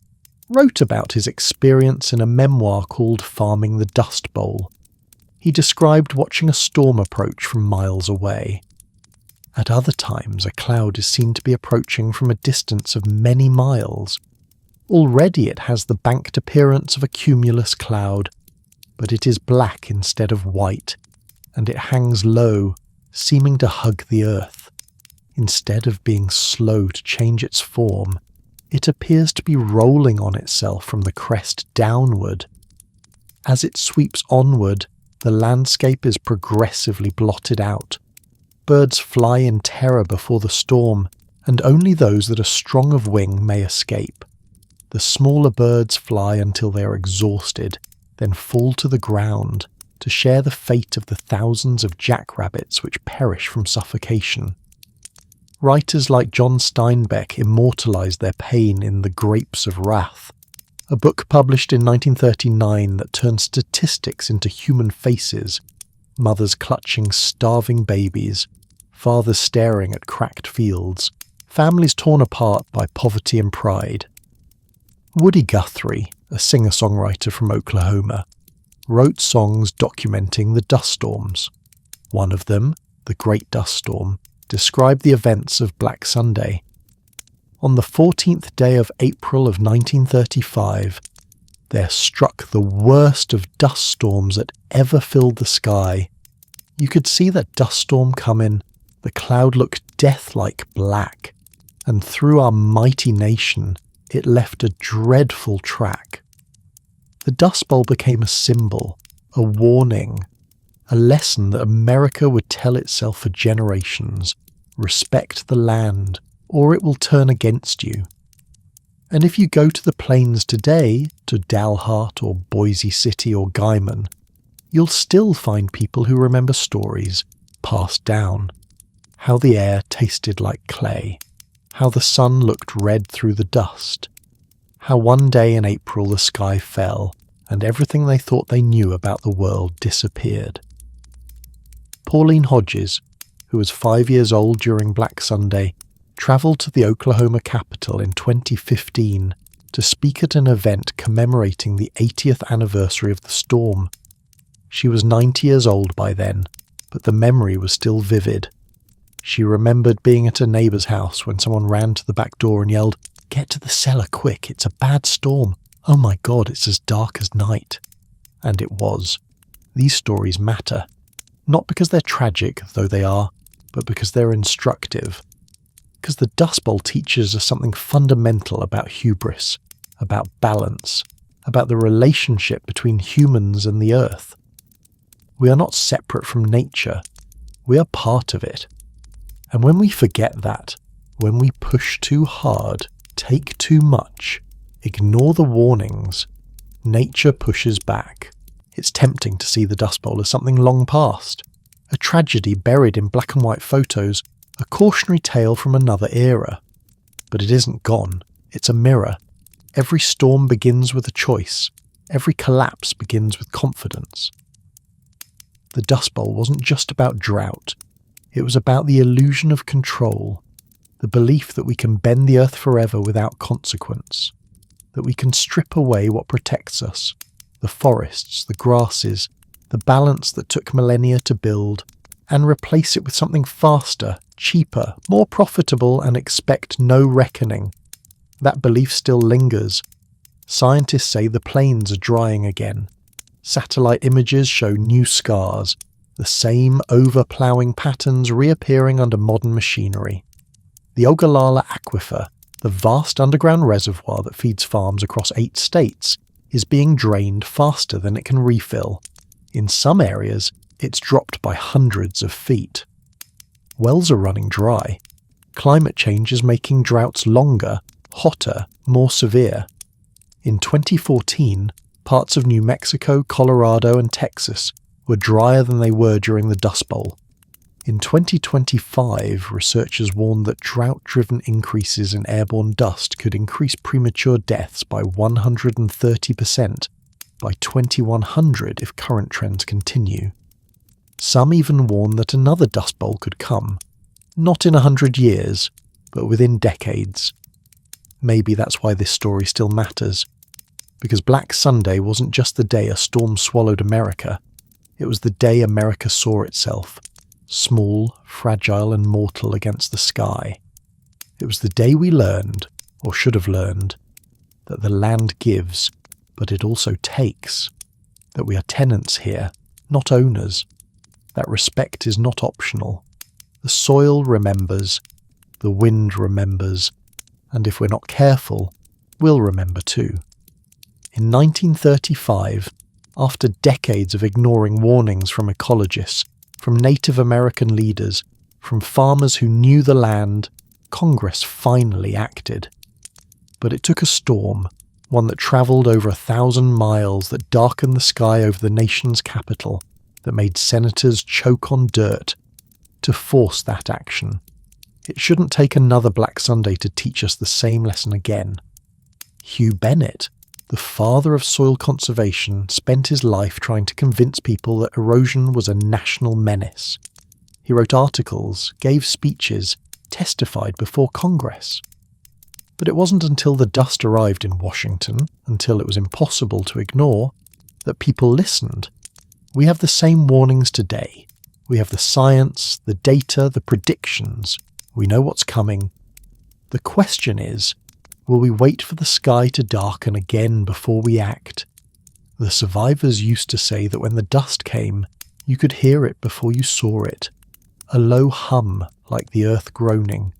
wrote about his experience in a memoir called Farming the Dust Bowl. He described watching a storm approach from miles away. At other times, a cloud is seen to be approaching from a distance of many miles. Already it has the banked appearance of a cumulus cloud, but it is black instead of white, and it hangs low, seeming to hug the earth. Instead of being slow to change its form, it appears to be rolling on itself from the crest downward. As it sweeps onward, the landscape is progressively blotted out. Birds fly in terror before the storm, and only those that are strong of wing may escape. The smaller birds fly until they are exhausted, then fall to the ground to share the fate of the thousands of jackrabbits which perish from suffocation. Writers like John Steinbeck immortalized their pain in The Grapes of Wrath, a book published in 1939 that turned statistics into human faces, mothers clutching starving babies, fathers staring at cracked fields, families torn apart by poverty and pride. Woody Guthrie, a singer-songwriter from Oklahoma, wrote songs documenting the dust storms. One of them, The Great Dust Storm, described the events of Black Sunday. On the 14th day of April of 1935, there struck the worst of dust storms that ever filled the sky. You could see that dust storm coming. The cloud looked death-like black, and through our mighty nation, it left a dreadful track. The Dust Bowl became a symbol, a warning, a lesson that America would tell itself for generations. Respect the land, or it will turn against you. And if you go to the plains today, to Dalhart or Boise City or Guyman, you'll still find people who remember stories passed down. How the air tasted like clay, how the sun looked red through the dust, how one day in April the sky fell and everything they thought they knew about the world disappeared. Pauline Hodges, who was 5 years old during Black Sunday, travelled to the Oklahoma Capitol in 2015 to speak at an event commemorating the 80th anniversary of the storm. She was 90 years old by then, but the memory was still vivid. She remembered being at a neighbour's house when someone ran to the back door and yelled, "Get to the cellar quick, it's a bad storm. Oh my God, it's as dark as night." And it was. These stories matter. Not because they're tragic, though they are, but because they're instructive. Because the Dust Bowl teaches us something fundamental about hubris, about balance, about the relationship between humans and the earth. We are not separate from nature. We are part of it. And when we forget that, when we push too hard, take too much, ignore the warnings, nature pushes back. It's tempting to see the Dust Bowl as something long past, a tragedy buried in black and white photos, a cautionary tale from another era. But it isn't gone. It's a mirror. Every storm begins with a choice. Every collapse begins with confidence. The Dust Bowl wasn't just about drought. It was about the illusion of control, the belief that we can bend the earth forever without consequence, that we can strip away what protects us, the forests, the grasses, the balance that took millennia to build, and replace it with something faster, cheaper, more profitable, and expect no reckoning. That belief still lingers. Scientists say the plains are drying again. Satellite images show new scars, the same over-ploughing patterns reappearing under modern machinery. The Ogallala Aquifer, the vast underground reservoir that feeds farms across 8 states, is being drained faster than it can refill. In some areas, it's dropped by hundreds of feet. Wells are running dry. Climate change is making droughts longer, hotter, more severe. In 2014, parts of New Mexico, Colorado, and Texas were drier than they were during the Dust Bowl. In 2025, researchers warned that drought-driven increases in airborne dust could increase premature deaths by 130% by 2100 if current trends continue. Some even warn that another Dust Bowl could come, not in 100 years, but within decades. Maybe that's why this story still matters. Because Black Sunday wasn't just the day a storm swallowed America. It was the day America saw itself, small, fragile and mortal against the sky. It was the day we learned, or should have learned, that the land gives, but it also takes. That we are tenants here, not owners. That respect is not optional. The soil remembers, the wind remembers, and if we're not careful, we'll remember too. In 1935, after decades of ignoring warnings from ecologists, from Native American leaders, from farmers who knew the land, Congress finally acted. But it took a storm, one that travelled over 1,000 miles, that darkened the sky over the nation's capital, that made senators choke on dirt, to force that action. It shouldn't take another Black Sunday to teach us the same lesson again. Hugh Bennett, the father of soil conservation, spent his life trying to convince people that erosion was a national menace. He wrote articles, gave speeches, testified before Congress. But it wasn't until the dust arrived in Washington, until it was impossible to ignore, that people listened. We have the same warnings today. We have the science, the data, the predictions. We know what's coming. The question is, will we wait for the sky to darken again before we act? The survivors used to say that when the dust came, you could hear it before you saw it. A low hum, like the earth groaning.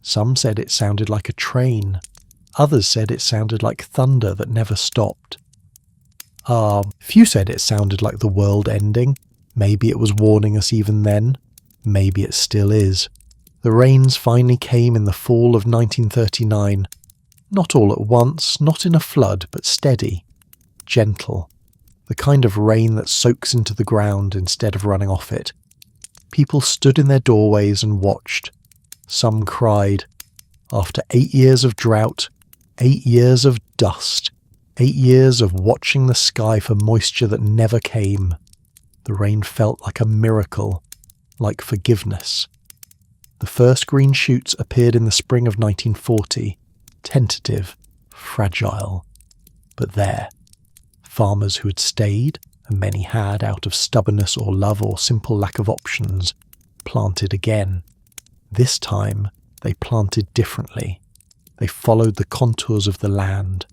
Some said it sounded like a train. Others said it sounded like thunder that never stopped. Few said it sounded like the world ending. Maybe it was warning us even then. Maybe it still is. The rains finally came in the fall of 1939. Not all at once, not in a flood, but steady, gentle. The kind of rain that soaks into the ground instead of running off it. People stood in their doorways and watched. Some cried. After 8 years of drought, 8 years of dust, 8 years of watching the sky for moisture that never came, the rain felt like a miracle, like forgiveness. The first green shoots appeared in the spring of 1940, tentative, fragile. But there, farmers who had stayed, and many had out of stubbornness or love or simple lack of options, planted again. This time, they planted differently. They followed the contours of the land.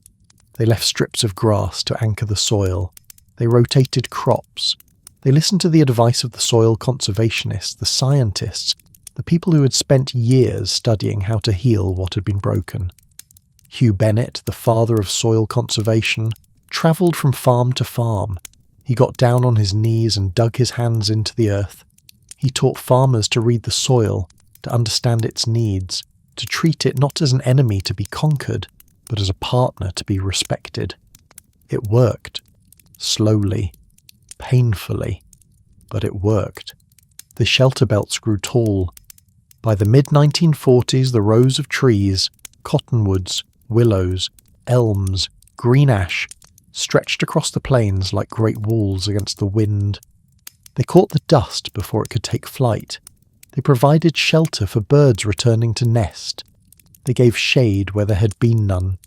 They left strips of grass to anchor the soil. They rotated crops. They listened to the advice of the soil conservationists, the scientists, the people who had spent years studying how to heal what had been broken. Hugh Bennett, the father of soil conservation, travelled from farm to farm. He got down on his knees and dug his hands into the earth. He taught farmers to read the soil, to understand its needs, to treat it not as an enemy to be conquered, but as a partner to be respected. It worked. Slowly. Painfully. But it worked. The shelter belts grew tall. By the mid-1940s, the rows of trees, cottonwoods, willows, elms, green ash, stretched across the plains like great walls against the wind. They caught the dust before it could take flight. They provided shelter for birds returning to nest. They gave shade where there had been none.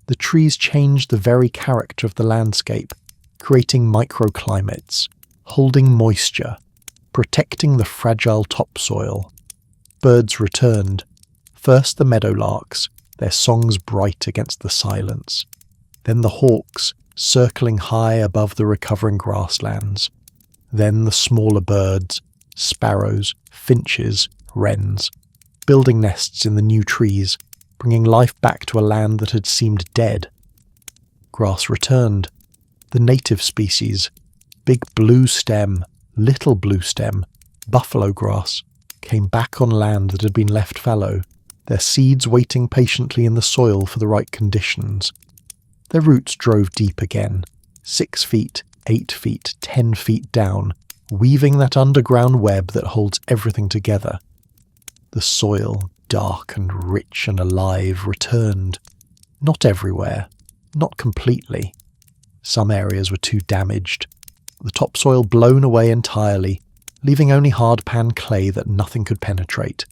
The trees changed the very character of the landscape, creating microclimates, holding moisture, protecting the fragile topsoil. Birds returned. First the meadowlarks, their songs bright against the silence. Then the hawks, circling high above the recovering grasslands. Then the smaller birds, sparrows, finches, wrens, building nests in the new trees, bringing life back to a land that had seemed dead. Grass returned. The native species, big blue stem, little blue stem, buffalo grass, came back on land that had been left fallow, their seeds waiting patiently in the soil for the right conditions. Their roots drove deep again, 6 feet, 8 feet, 10 feet down, weaving that underground web that holds everything together. The soil, dark and rich and alive, returned. Not everywhere, not completely. Some areas were too damaged. The topsoil blown away entirely, leaving only hard-pan clay that nothing could penetrate.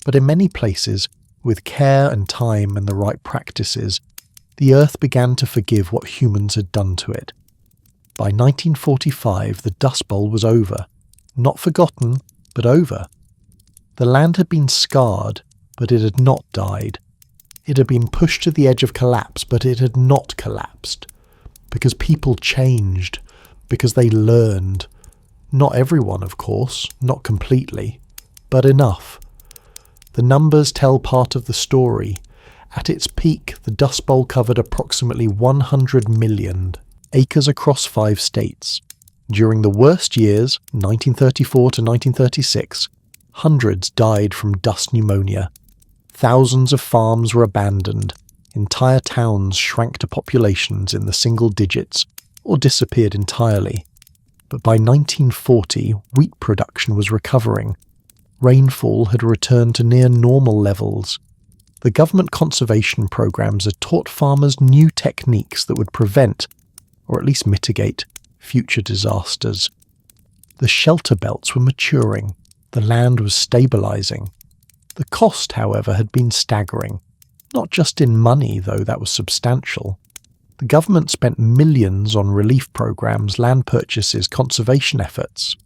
But in many places, with care and time and the right practices, the earth began to forgive what humans had done to it. By 1945, the Dust Bowl was over. Not forgotten, but over. The land had been scarred, but it had not died. It had been pushed to the edge of collapse, but it had not collapsed. Because people changed. Because they learned. Not everyone, of course, not completely, but enough. The numbers tell part of the story. At its peak, the Dust Bowl covered approximately 100 million acres across 5 states. During the worst years, 1934 to 1936, hundreds died from dust pneumonia. Thousands of farms were abandoned. Entire towns shrank to populations in the single digits or disappeared entirely. But by 1940, wheat production was recovering. Rainfall had returned to near normal levels. The government conservation programs had taught farmers new techniques that would prevent, or at least mitigate, future disasters. The shelter belts were maturing. The land was stabilizing. The cost, however, had been staggering. Not just in money, though that was substantial. The government spent millions on relief programs, land purchases, conservation efforts.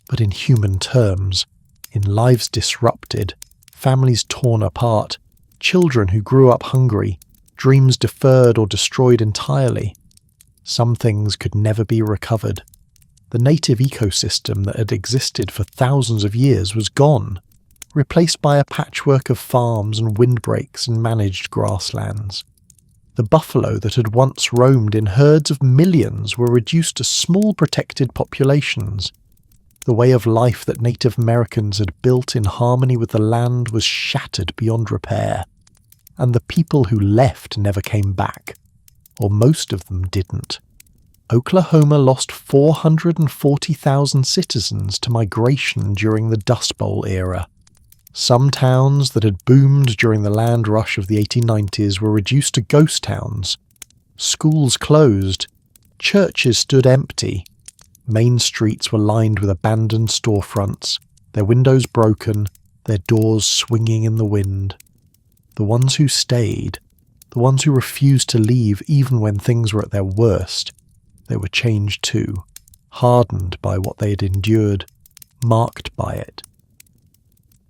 But in human terms, in lives disrupted, families torn apart, children who grew up hungry, dreams deferred or destroyed entirely, some things could never be recovered. The native ecosystem that had existed for thousands of years was gone, replaced by a patchwork of farms and windbreaks and managed grasslands. The buffalo that had once roamed in herds of millions were reduced to small protected populations. The way of life that Native Americans had built in harmony with the land was shattered beyond repair, and the people who left never came back, or most of them didn't. Oklahoma lost 440,000 citizens to migration during the Dust Bowl era. Some towns that had boomed during the land rush of the 1890s were reduced to ghost towns. Schools closed. Churches stood empty. Main streets were lined with abandoned storefronts, their windows broken, their doors swinging in the wind. The ones who stayed, the ones who refused to leave even when things were at their worst, they were changed too, hardened by what they had endured, marked by it.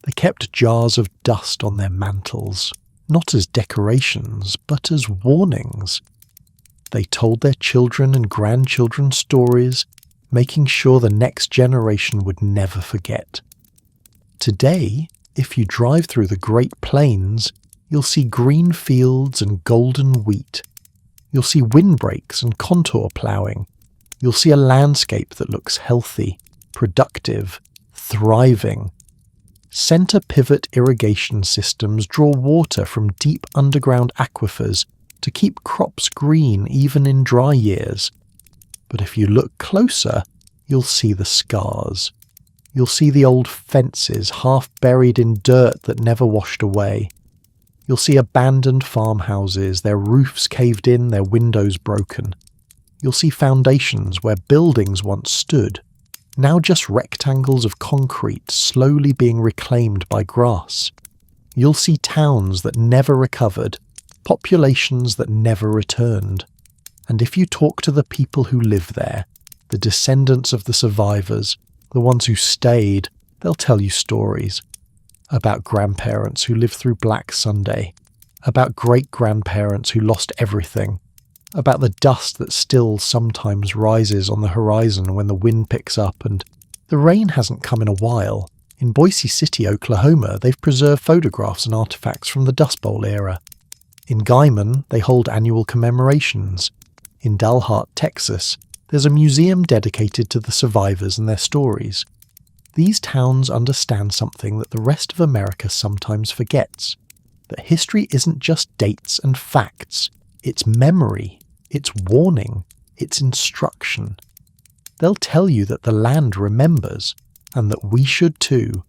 They kept jars of dust on their mantles, not as decorations, but as warnings. They told their children and grandchildren stories, making sure the next generation would never forget. Today, if you drive through the Great Plains, you'll see green fields and golden wheat. You'll see windbreaks and contour ploughing. You'll see a landscape that looks healthy, productive, thriving. Center pivot irrigation systems draw water from deep underground aquifers to keep crops green even in dry years. But if you look closer, you'll see the scars. You'll see the old fences half buried in dirt that never washed away. You'll see abandoned farmhouses, their roofs caved in, their windows broken. You'll see foundations where buildings once stood, now just rectangles of concrete slowly being reclaimed by grass. You'll see towns that never recovered, populations that never returned. And if you talk to the people who live there, the descendants of the survivors, the ones who stayed, they'll tell you stories about grandparents who lived through Black Sunday, about great-grandparents who lost everything, about the dust that still sometimes rises on the horizon when the wind picks up and the rain hasn't come in a while. In Boise City, Oklahoma, they've preserved photographs and artifacts from the Dust Bowl era. In Guyman, they hold annual commemorations. In Dalhart, Texas, there's a museum dedicated to the survivors and their stories. These towns understand something that the rest of America sometimes forgets, that history isn't just dates and facts, it's memory, it's warning, it's instruction. They'll tell you that the land remembers, and that we should too,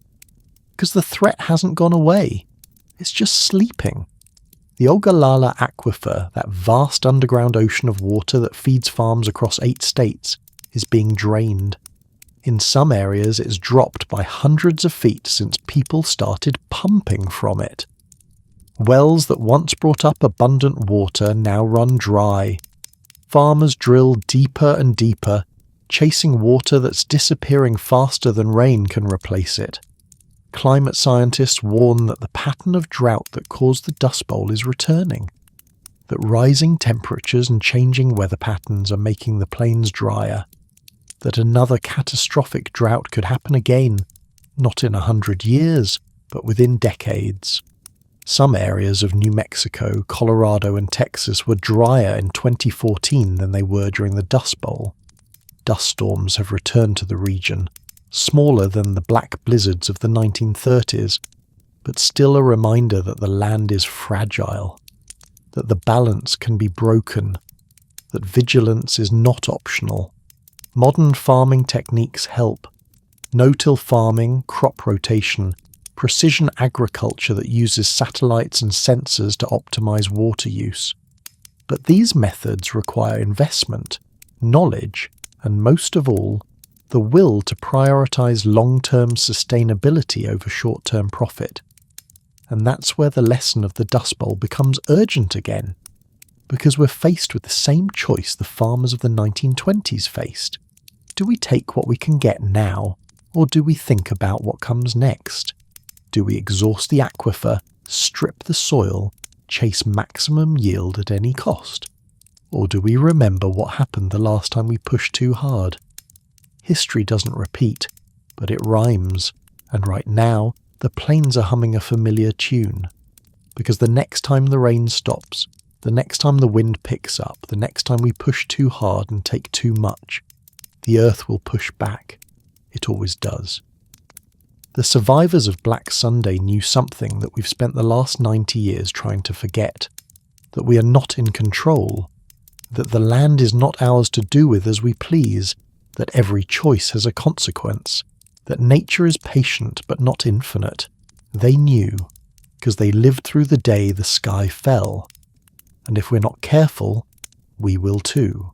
because the threat hasn't gone away, it's just sleeping. The Ogallala Aquifer, that vast underground ocean of water that feeds farms across 8 states, is being drained. In some areas it's dropped by hundreds of feet since people started pumping from it. Wells that once brought up abundant water now run dry. Farmers drill deeper and deeper, chasing water that's disappearing faster than rain can replace it. Climate scientists warn that the pattern of drought that caused the Dust Bowl is returning, that rising temperatures and changing weather patterns are making the plains drier, that another catastrophic drought could happen again, not in 100 years, but within decades. Some areas of New Mexico, Colorado and Texas were drier in 2014 than they were during the Dust Bowl. Dust storms have returned to the region, smaller than the black blizzards of the 1930s, but still a reminder that the land is fragile, that the balance can be broken, that vigilance is not optional. Modern farming techniques help. No-till farming, crop rotation, precision agriculture that uses satellites and sensors to optimize water use. But these methods require investment, knowledge, and most of all, the will to prioritize long-term sustainability over short-term profit. And that's where the lesson of the Dust Bowl becomes urgent again, because we're faced with the same choice the farmers of the 1920s faced. Do we take what we can get now, or do we think about what comes next? Do we exhaust the aquifer, strip the soil, chase maximum yield at any cost? Or do we remember what happened the last time we pushed too hard? History doesn't repeat, but it rhymes, and right now, the plains are humming a familiar tune. Because the next time the rain stops, the next time the wind picks up, the next time we push too hard and take too much, the earth will push back. It always does. The survivors of Black Sunday knew something that we've spent the last 90 years trying to forget, that we are not in control, that the land is not ours to do with as we please, that every choice has a consequence, that nature is patient but not infinite. They knew, because they lived through the day the sky fell. And if we're not careful, we will too.